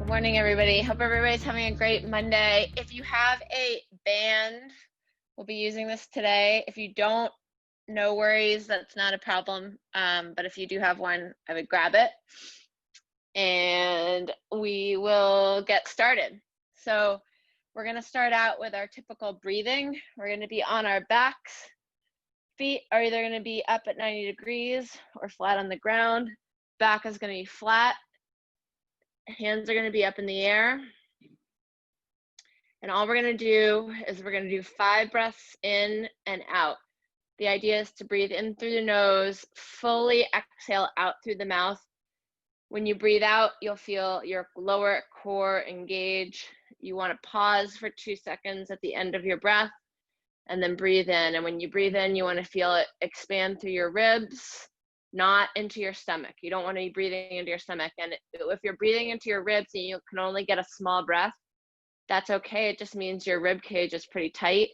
Morning, everybody. Hope everybody's having a great Monday. If you have a band, we'll be using this today. If you don't, no worries, that's not a problem. But if you do have one, I would grab it. And we will get started. So we're going to start out with our typical breathing. We're going to be on our backs. Feet are either going to be up at 90 degrees or flat on the ground. Back is going to be flat. Hands are going to be up in the air. And all we're going to do is we're going to do 5 breaths in and out. The idea is to breathe in through the nose, fully exhale out through the mouth. When you breathe out, you'll feel your lower core engage. You want to pause for 2 seconds at the end of your breath and then breathe in. And when you breathe in, you want to feel it expand through your ribs, not into your stomach. You don't want to be breathing into your stomach. And if you're breathing into your ribs and you can only get a small breath, that's okay. It just means your rib cage is pretty tight.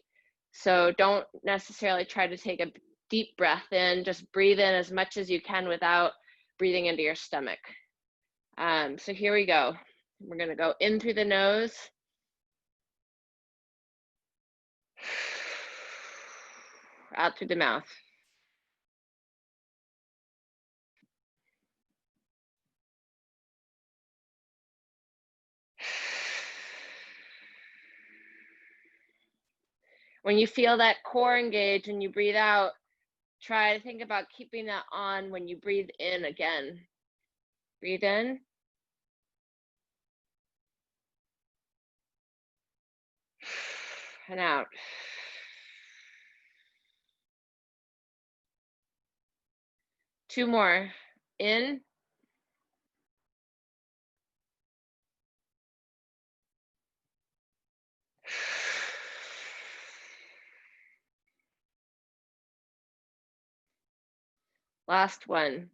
So don't necessarily try to take a deep breath in. Just breathe in as much as you can without breathing into your stomach. So here we go. We're going to go in through the nose. Out through the mouth. When you feel that core engage and you breathe out, try to think about keeping that on when you breathe in again. Breathe in. And out. Two more. In. Last one.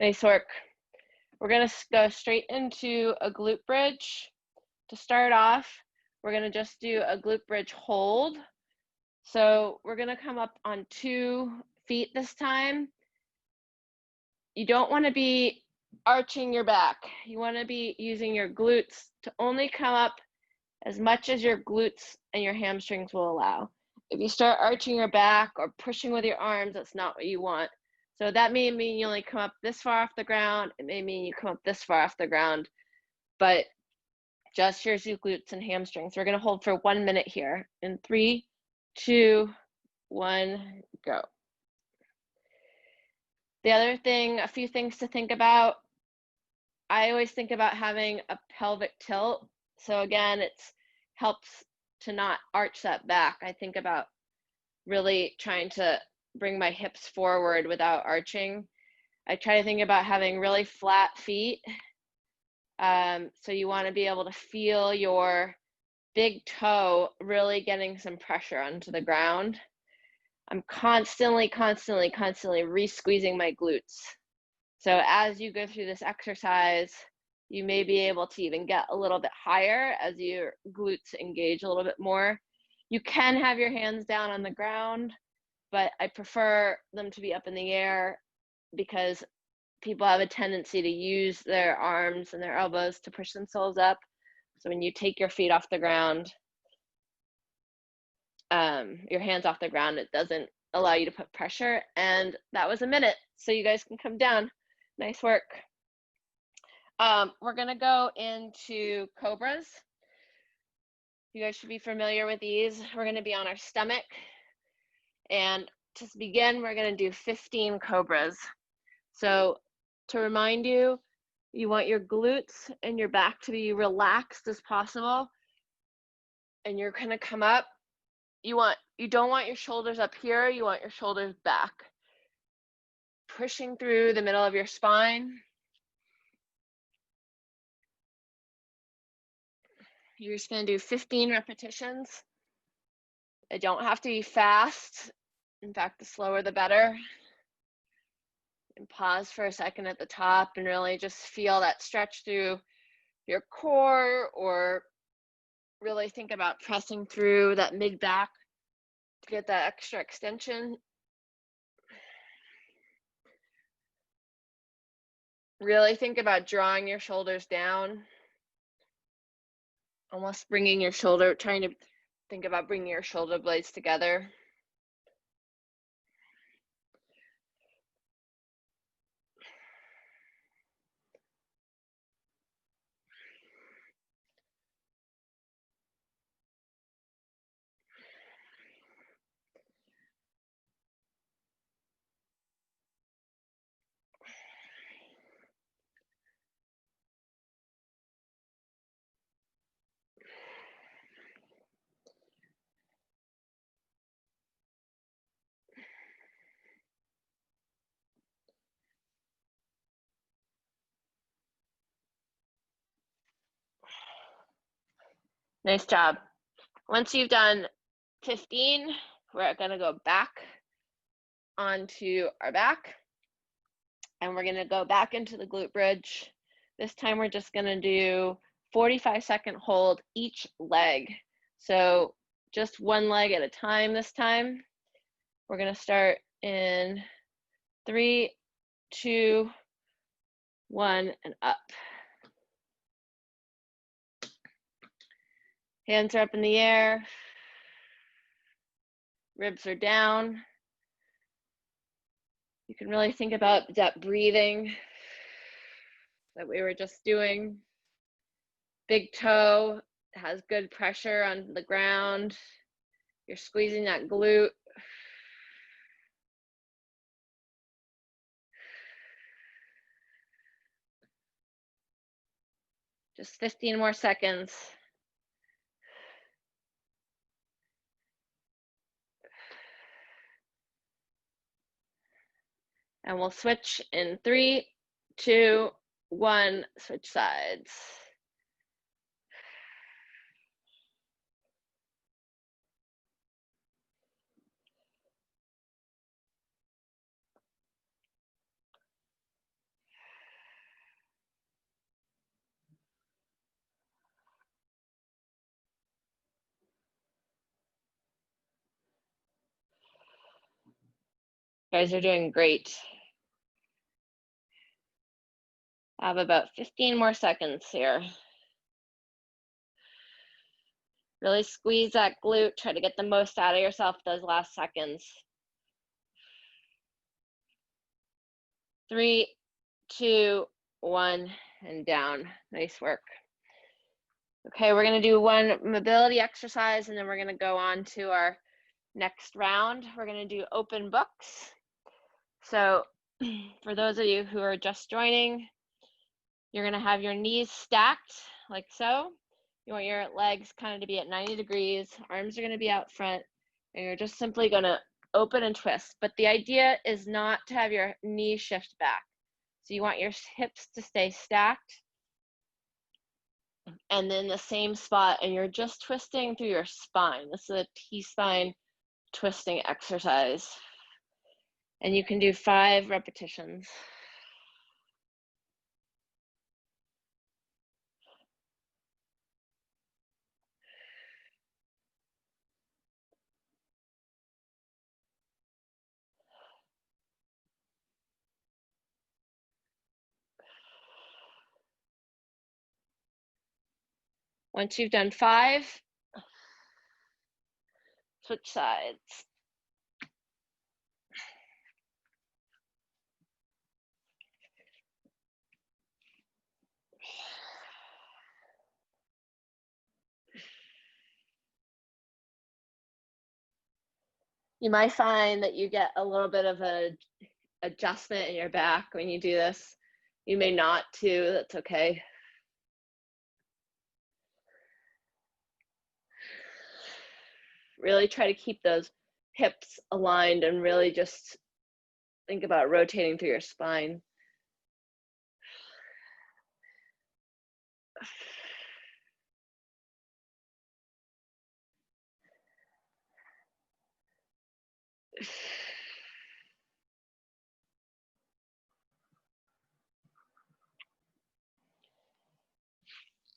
Nice work. We're going to go straight into a glute bridge. To start off, we're going to just do a glute bridge hold. So we're going to come up on 2 feet this time. You don't want to be arching your back. You want to be using your glutes to only come up as much as your glutes and your hamstrings will allow. If you start arching your back or pushing with your arms, that's not what you want. So that may mean you only come up this far off the ground. It may mean you come up this far off the ground, but just use your glutes and hamstrings. We're going to hold for 1 minute here. In 3, 2, 1, go. The other thing, a few things to think about. I always think about having a pelvic tilt. So again, it helps to not arch that back. I think about really trying to bring my hips forward without arching. I try to think about having really flat feet. So you want to be able to feel your big toe really getting some pressure onto the ground. I'm constantly re-squeezing my glutes. So as you go through this exercise, you may be able to even get a little bit higher as your glutes engage a little bit more. You can have your hands down on the ground, but I prefer them to be up in the air because people have a tendency to use their arms and their elbows to push themselves up. So when you take your feet off the ground, your hands off the ground, it doesn't allow you to put pressure. And that was a minute, so you guys can come down. Nice work. We're gonna go into cobras. You guys should be familiar with these. We're gonna be on our stomach. And to begin, we're gonna do 15 cobras. So to remind you, you want your glutes and your back to be relaxed as possible. And you're gonna come up. You don't want your shoulders up here, you want your shoulders back. Pushing through the middle of your spine. You're just gonna do 15 repetitions. They don't have to be fast. In fact, the slower the better. And pause for a second at the top and really just feel that stretch through your core or really think about pressing through that mid back to get that extra extension. Really think about drawing your shoulders down, almost bringing your shoulder, trying to think about bringing your shoulder blades together. Nice job. Once you've done 15, we're gonna go back onto our back and we're gonna go back into the glute bridge. This time we're just gonna do 45-second hold each leg. So just one leg at a time this time. We're gonna start in 3, 2, 1, and up. Hands are up in the air. Ribs are down. You can really think about that breathing that we were just doing. Big toe has good pressure on the ground. You're squeezing that glute. Just 15 more seconds. And we'll switch in 3, 2, 1, switch sides. You guys are doing great. I have about 15 more seconds here. Really squeeze that glute. Try to get the most out of yourself those last seconds. 3, 2, 1, and down. Nice work. Okay, we're gonna do one mobility exercise and then we're gonna go on to our next round. We're gonna do open books. So for those of you who are just joining, you're gonna have your knees stacked like so. You want your legs kind of to be at 90 degrees, arms are gonna be out front, and you're just simply gonna open and twist. But the idea is not to have your knees shift back. So you want your hips to stay stacked and then the same spot, and you're just twisting through your spine. This is a T-spine twisting exercise. And you can do 5 repetitions. Once you've done 5, switch sides. You might find that you get a little bit of an adjustment in your back when you do this. You may not too, that's okay. Really try to keep those hips aligned and really just think about rotating through your spine.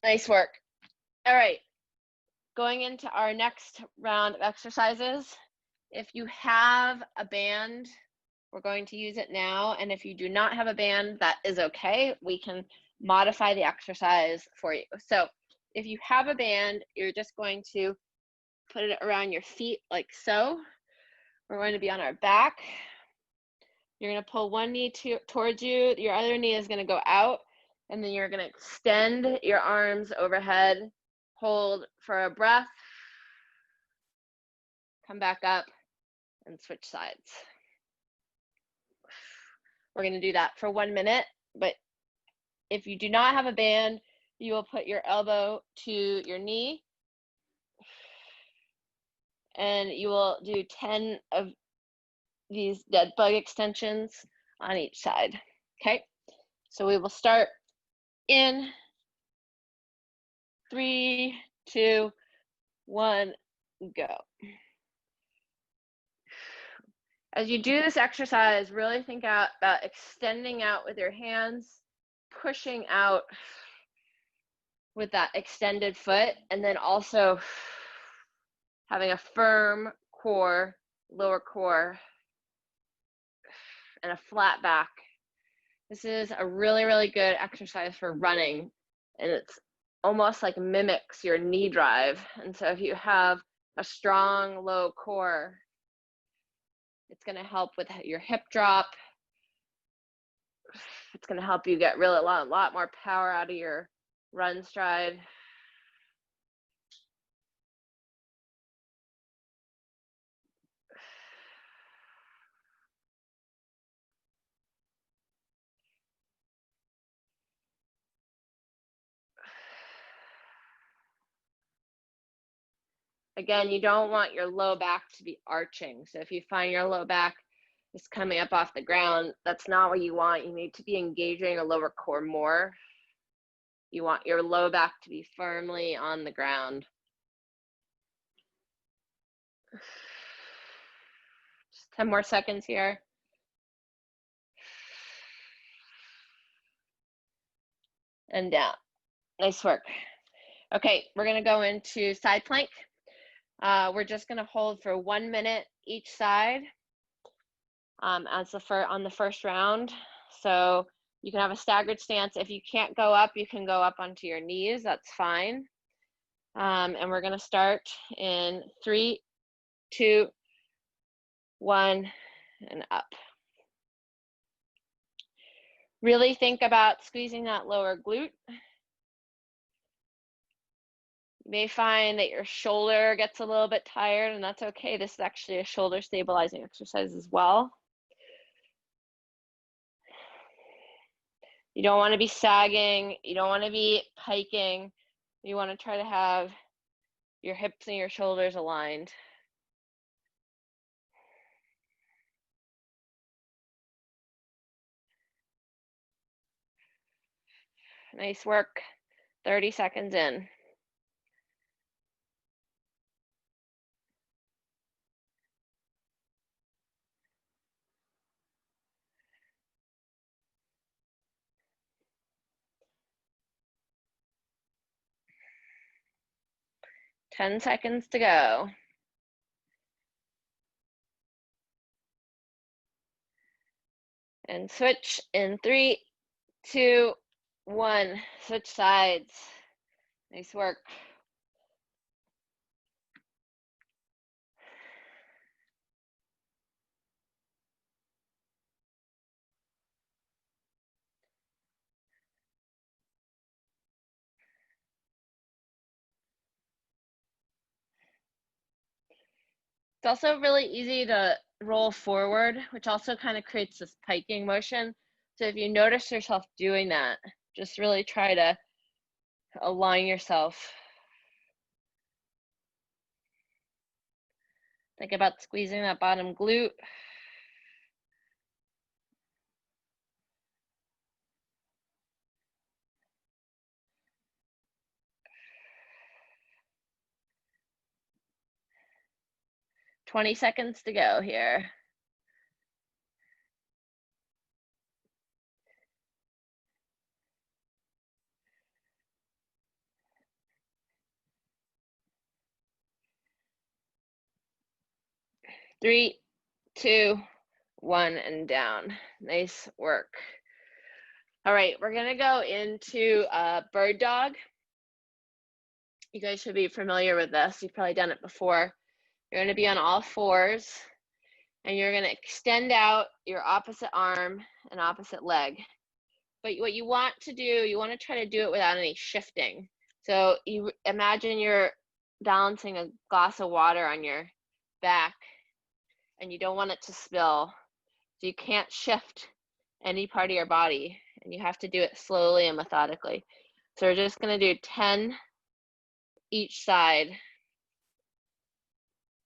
Nice work. All right. going into our next round of exercises, if you have a band, we're going to use it now. And if you do not have a band, that is okay. We can modify the exercise for you. So if you have a band, you're just going to put it around your feet like so. We're going to be on our back. You're going to pull one knee towards you. Your other knee is going to go out. And then you're going to extend your arms overhead. Hold for a breath. Come back up and switch sides. We're going to do that for 1 minute. But if you do not have a band, you will put your elbow to your knee. And you will do 10 of these dead bug extensions on each side. Okay, so we will start in 3, 2, 1, go. As you do this exercise, really think about extending out with your hands, pushing out with that extended foot, and then also having a firm core, lower core, and a flat back. This is a really, really good exercise for running, and it's almost like mimics your knee drive. And so if you have a strong, low core, it's going to help with your hip drop. It's going to help you get really a lot more power out of your run stride. Again, you don't want your low back to be arching. So if you find your low back is coming up off the ground, that's not what you want. You need to be engaging a lower core more. You want your low back to be firmly on the ground. Just 10 more seconds here. And down. Nice work. Okay, we're going to go into side plank. We're just going to hold for 1 minute each side on the first round. So you can have a staggered stance. If you can't go up, you can go up onto your knees. That's fine. And we're going to start in 3, 2, 1, and up. Really think about squeezing that lower glute. You may find that your shoulder gets a little bit tired, and that's okay. This is actually a shoulder stabilizing exercise as well. You don't want to be sagging. You don't want to be piking. You want to try to have your hips and your shoulders aligned. Nice work. 30 seconds in. Ten seconds to go. And switch in 3, 2, 1. Switch sides. Nice work. It's also really easy to roll forward, which also kind of creates this piking motion. So if you notice yourself doing that, just really try to align yourself. Think about squeezing that bottom glute. Twenty seconds to go here. 3, 2, 1, and down. Nice work. All right, we're gonna go into bird dog. You guys should be familiar with this. You've probably done it before. You're gonna be on all fours, and you're gonna extend out your opposite arm and opposite leg. But what you want to do, you want to try to do it without any shifting. So you imagine you're balancing a glass of water on your back, and you don't want it to spill. So you can't shift any part of your body, and you have to do it slowly and methodically. So we're just going to do 10 each side.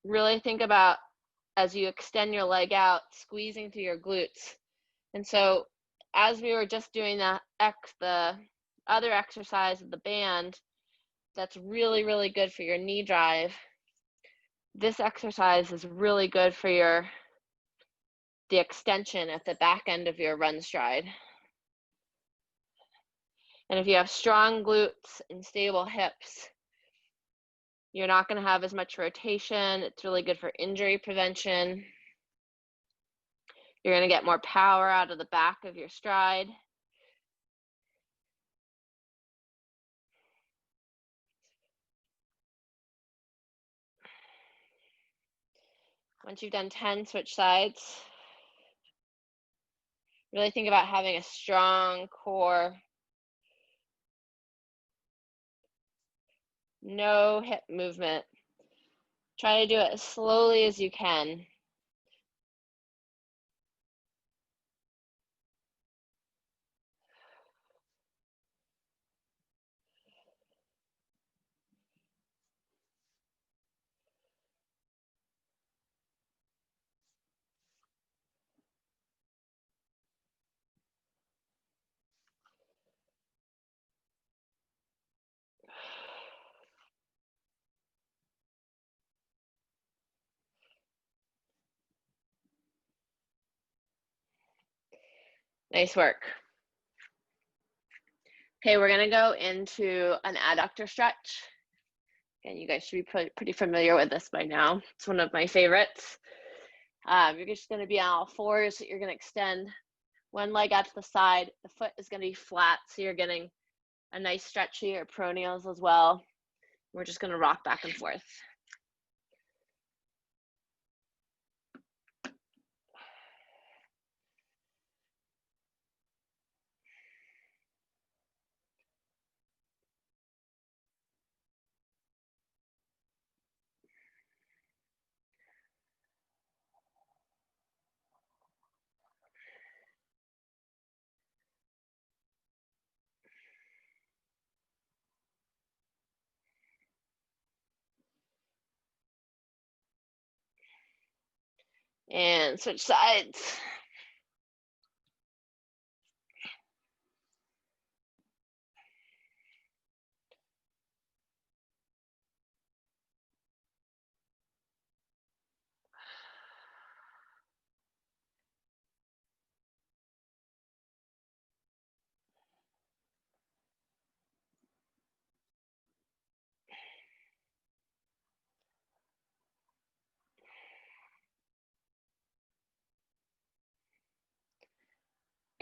Really think about, as you extend your leg out, squeezing through your glutes. And so as we were just doing the other exercise of the band, that's really, really good for your knee drive. This exercise is really good for the extension at the back end of your run stride. And if you have strong glutes and stable hips, you're not going to have as much rotation. It's really good for injury prevention. You're going to get more power out of the back of your stride. Once you've done 10, switch sides. Really think about having a strong core. No hip movement. Try to do it as slowly as you can. Nice work. Okay, we're gonna go into an adductor stretch. And you guys should be pretty familiar with this by now. It's one of my favorites. You're just gonna be on all fours. You're gonna extend one leg out to the side. The foot is gonna be flat, so you're getting a nice stretch to your peroneals as well. We're just gonna rock back and forth. And switch sides.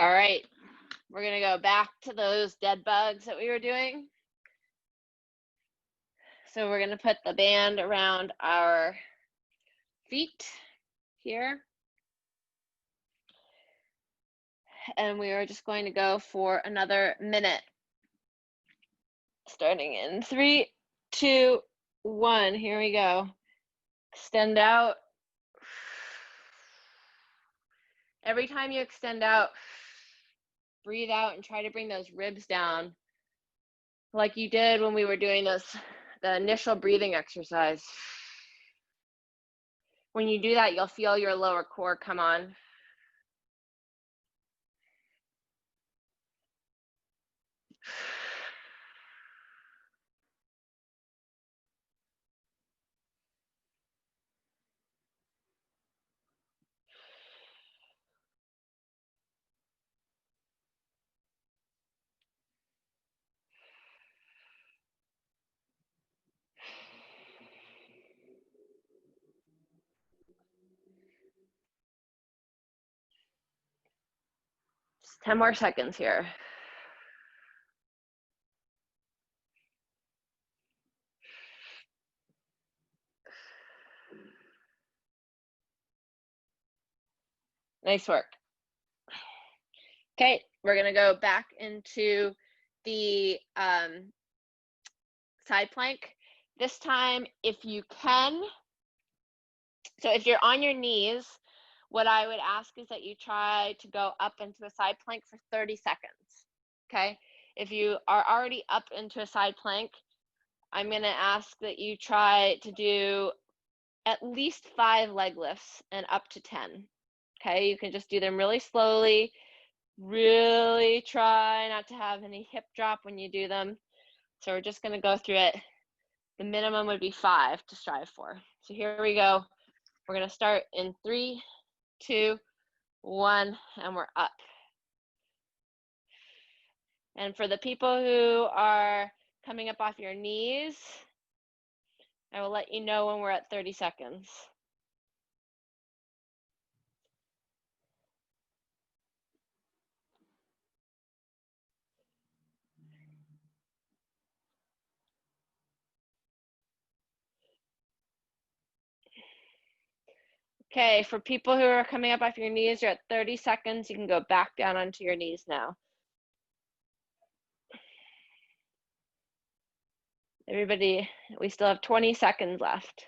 All right, we're gonna go back to those dead bugs that we were doing. So we're gonna put the band around our feet here. And we are just going to go for another minute. Starting in 3, 2, 1. Here we go. Extend out. Every time you extend out, breathe out and try to bring those ribs down like you did when we were doing the initial breathing exercise. When you do that, you'll feel your lower core come on. 10 more seconds here. Nice work. Okay, we're gonna go back into the side plank. This time, if you can, so if you're on your knees, what I would ask is that you try to go up into a side plank for 30 seconds, okay? If you are already up into a side plank, I'm gonna ask that you try to do at least 5 leg lifts and up to 10, okay? You can just do them really slowly. Really try not to have any hip drop when you do them. So we're just gonna go through it. The minimum would be 5 to strive for. So here we go. We're gonna start in 3, 2, 1, and we're up. And for the people who are coming up off your knees, I will let you know when we're at 30 seconds. Okay, for people who are coming up off your knees, you're at 30 seconds. You can go back down onto your knees now. Everybody, we still have 20 seconds left.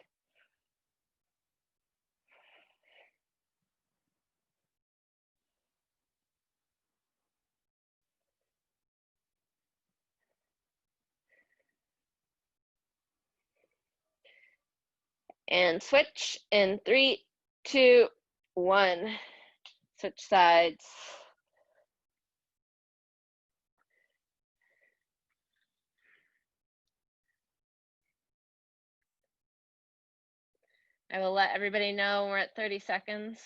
And switch in 3, 2, 1. Switch sides. I will let everybody know when we're at 30 seconds.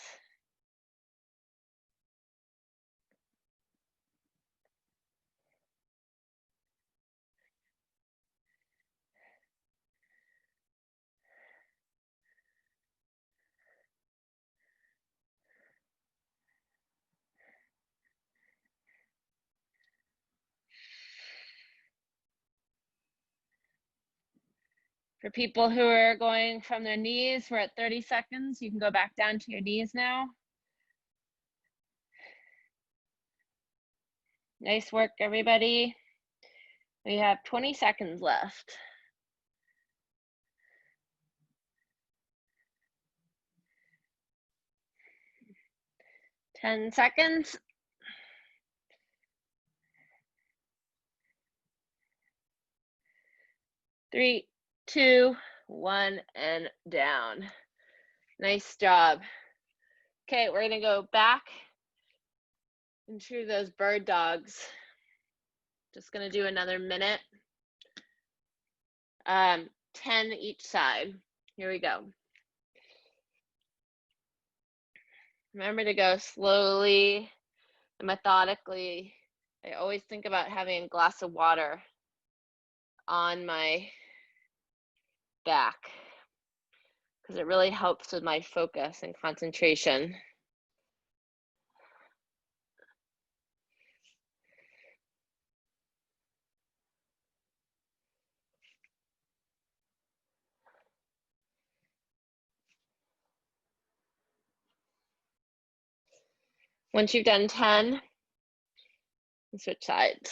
For people who are going from their knees, we're at 30 seconds. You can go back down to your knees now. Nice work, everybody. We have 20 seconds left. 10 seconds. 3, 2, 1, and down. Nice job. Okay, we're gonna go back into those bird dogs. Just gonna do another minute. 10 each side. Here we go. Remember to go slowly and methodically. I always think about having a glass of water on my back because it really helps with my focus and concentration. Once you've done 10, switch sides.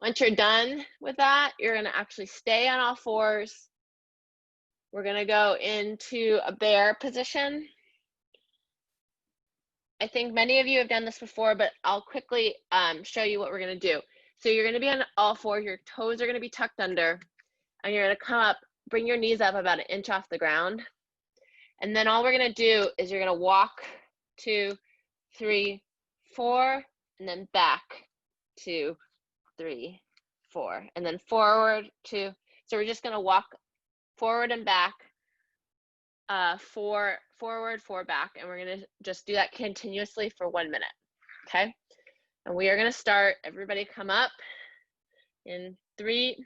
Once you're done with that, you're gonna actually stay on all fours. We're gonna go into a bear position. I think many of you have done this before, but I'll quickly show you what we're gonna do. So you're gonna be on all fours, your toes are gonna be tucked under, and you're gonna come up, bring your knees up about 1 inch off the ground. And then all we're gonna do is you're gonna walk 2, 3, 4, and then back 2, 3, 4, and then forward 2. So we're just gonna walk forward and back, 4 forward, 4 back, and we're gonna just do that continuously for 1 minute, okay? And we are gonna start, everybody come up in 3,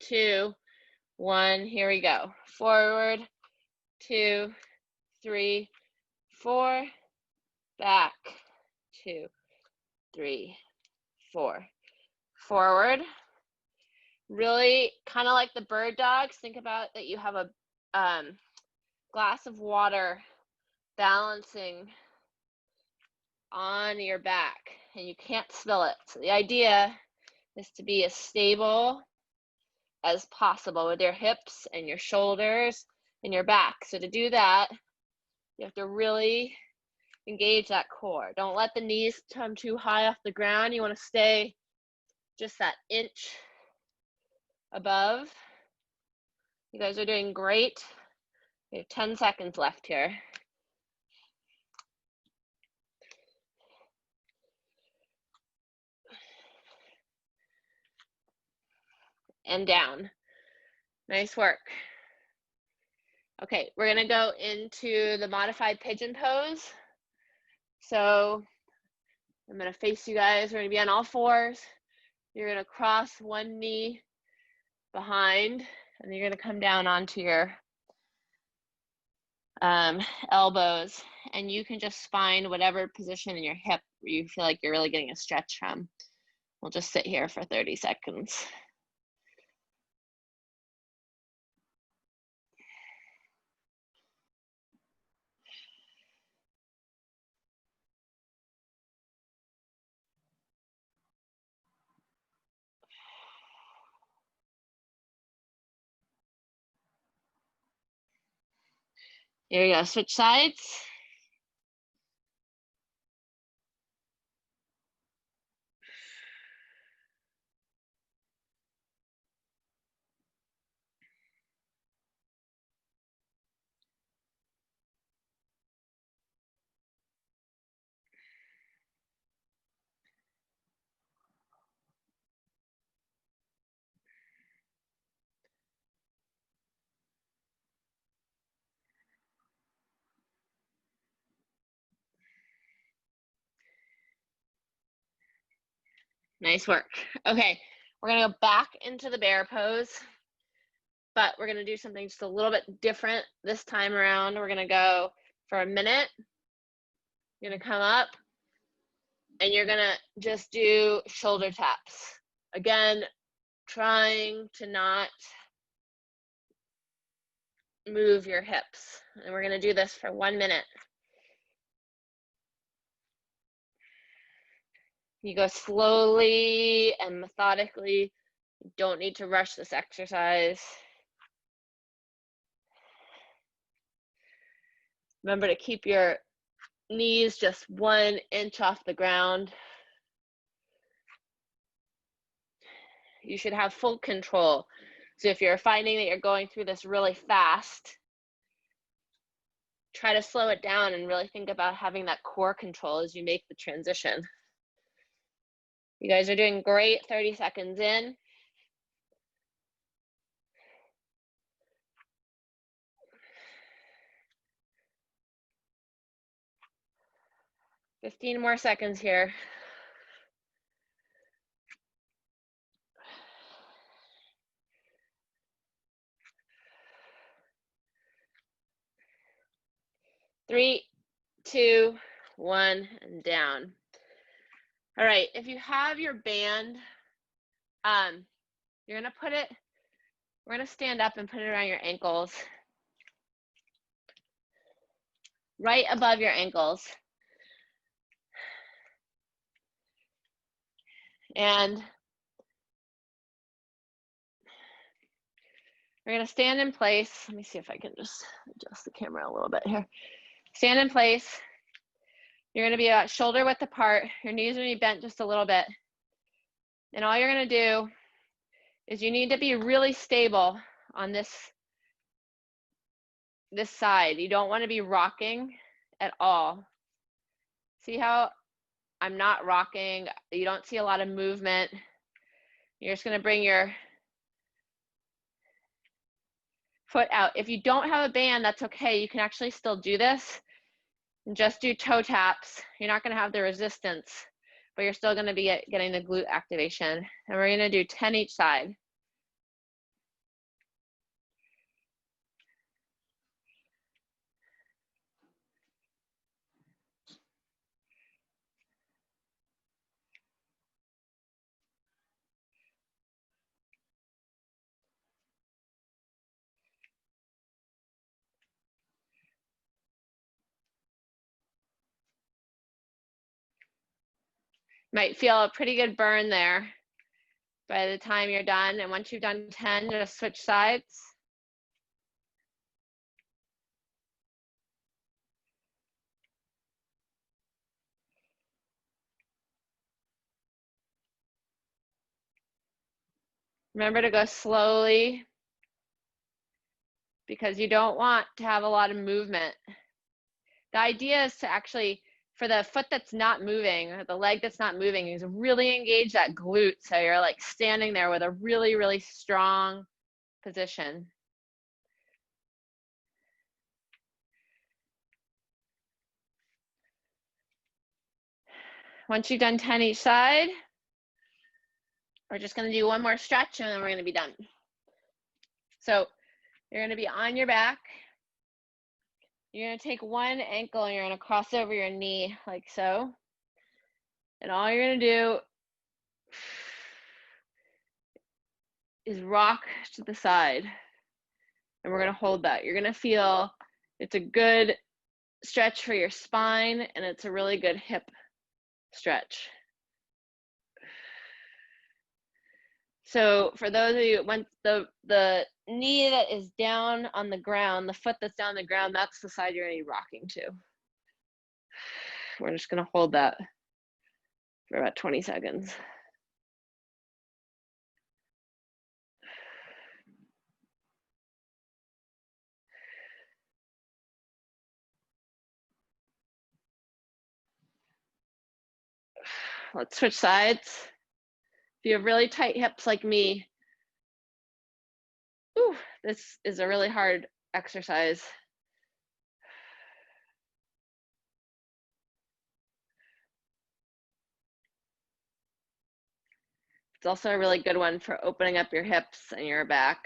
2, 1, here we go. Forward, 2, 3, 4, back, 2, 3, 4. Forward. Really kind of like the bird dogs. Think about that you have a glass of water balancing on your back and you can't spill it. So the idea is to be as stable as possible with your hips and your shoulders and your back. So to do that, you have to really engage that core. Don't let the knees come too high off the ground. You want to stay just that inch above. You guys are doing great. We have 10 seconds left here. And down. Nice work. Okay, we're gonna go into the modified pigeon pose. So I'm gonna face you guys. We're gonna be on all fours. You're gonna cross one knee behind, and you're gonna come down onto your elbows, and you can just find whatever position in your hip where you feel like you're really getting a stretch from. We'll just sit here for 30 seconds. Here we go, switch sides. Nice work. Okay, we're gonna go back into the bear pose, but we're gonna do something just a little bit different this time around. We're gonna go for a minute. You're gonna come up and you're gonna just do shoulder taps. Again, trying to not move your hips. And we're gonna do this for 1 minute. You go slowly and methodically. You don't need to rush this exercise. Remember to keep your knees just 1 inch off the ground. You should have full control. So if you're finding that you're going through this really fast, try to slow it down and really think about having that core control as you make the transition. You guys are doing great. 30 seconds in. $15 more seconds here. Three, 2, 1, and down. All right, if you have your band, you're gonna put it, we're gonna stand up and put it around your ankles, right above your ankles. And we're gonna stand in place. Let me see if I can just adjust the camera a little bit here. Stand in place. You're gonna be about shoulder width apart. Your knees are gonna be bent just a little bit. And all you're gonna do is you need to be really stable on this this side. You don't want to be rocking at all. See how I'm not rocking? You don't see a lot of movement. You're just going to bring your foot out. If you don't have a band, that's okay. You can actually still do this and just do toe taps. You're not going to have the resistance, but you're still going to be getting the glute activation. And we're going to do 10 each side. Might feel a pretty good burn there by the time you're done. And once you've done 10, just switch sides. Remember to go slowly because you don't want to have a lot of movement. The idea is to actually, for the foot that's not moving, or the leg that's not moving, is really engage that glute. So you're like standing there with a really, really strong position. Once you've done 10 each side, we're just going to do one more stretch and then we're going to be done. So you're going to be on your back. You're going to take one ankle and you're going to cross over your knee like so. And all you're going to do is rock to the side. And we're going to hold that. You're going to feel it's a good stretch for your spine and it's a really good hip stretch. So for those of you, when the knee that is down on the ground, the foot that's down on the ground, that's the side you're going to be rocking to. We're just going to hold that for about 20 seconds. Let's switch sides. If you have really tight hips like me, this is a really hard exercise. It's also a really good one for opening up your hips and your back.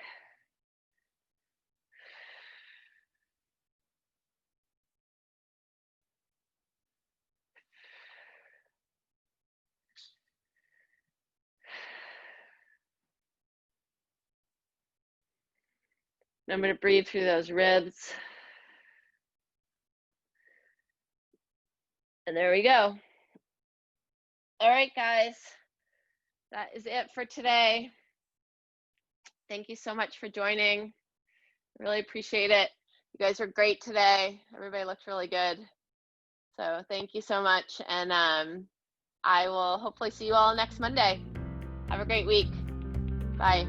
Remember to breathe through those ribs. And there we go. All right, guys, that is it for today. Thank you so much for joining. Really appreciate it. You guys were great today. Everybody looked really good. So thank you so much. And I will hopefully see you all next Monday. Have a great week. Bye.